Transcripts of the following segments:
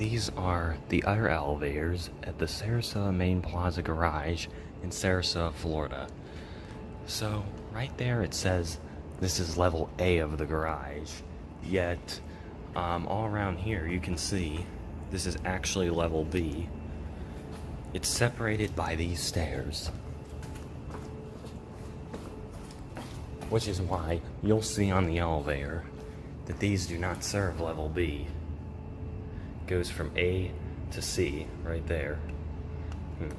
These are the other elevators at the Sarasota Main Plaza Garage in Sarasota, Florida. So, right there it says this is level A of the garage, yet all around here you can see this is actually level B. It's separated by these stairs, which is why you'll see on the elevator that these do not serve level B. It goes from A to C right there.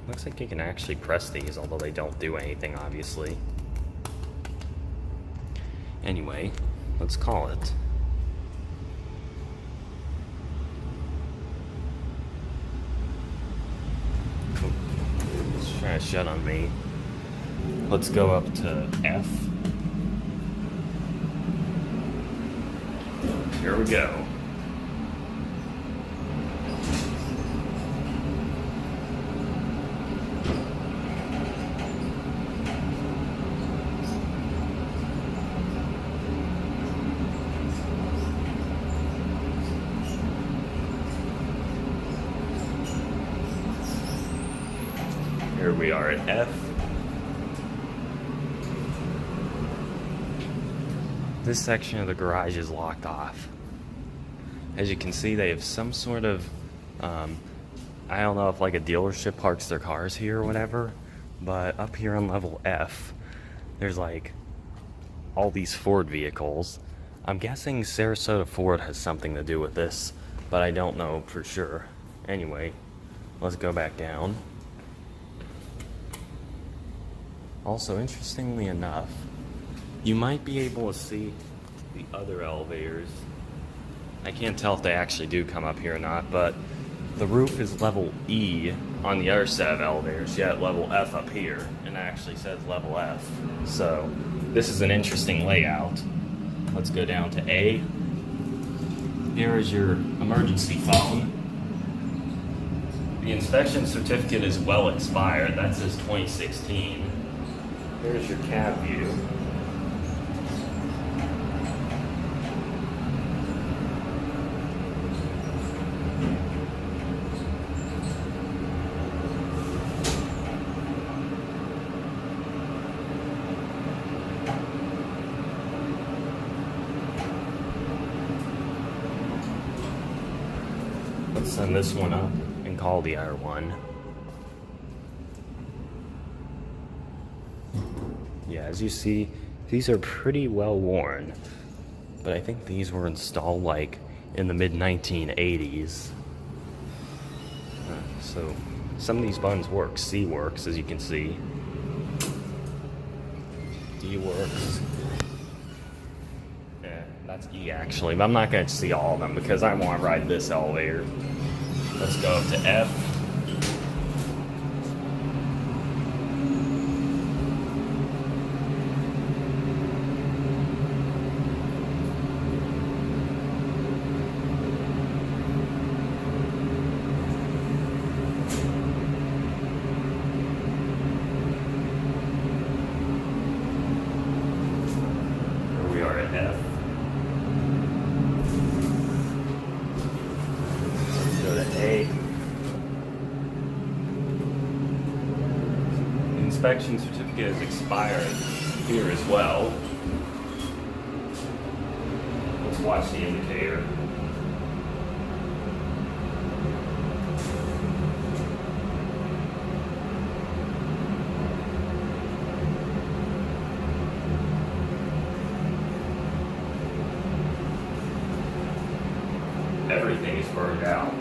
Looks like you can actually press these, although they don't do anything, obviously. Anyway, let's call it. It's trying to shut on me. Let's go up to F. Here we go. Here we are at F. This section of the garage is locked off. As you can see, they have some sort of, I don't know if like a dealership parks their cars here or whatever, but up here on level F, there's like all these Ford vehicles. I'm guessing Sarasota Ford has something to do with this, but I don't know for sure. Anyway, let's go back down. Also, interestingly enough, you might be able to see the other elevators. I can't tell if they actually do come up here or not, but the roof is level E on the other set of elevators, yet level F up here, and it actually says level F. So this is an interesting layout. Let's go down to A. Here is your emergency phone. The inspection certificate is well expired. That says 2016. Here's your cab view. Let's send this one up and call the other one. Yeah, as you see, these are pretty well worn, but I think these were installed like in the mid-1980s. So some of these buttons work. C works, as you can see. D works. Yeah, that's E actually, but I'm not going to see all of them because I want to ride this elevator. Let's go up to F. Here we are at F. Let's go to A. The inspection certificate is expired here as well. Let's watch the indicator. Everything is burned out.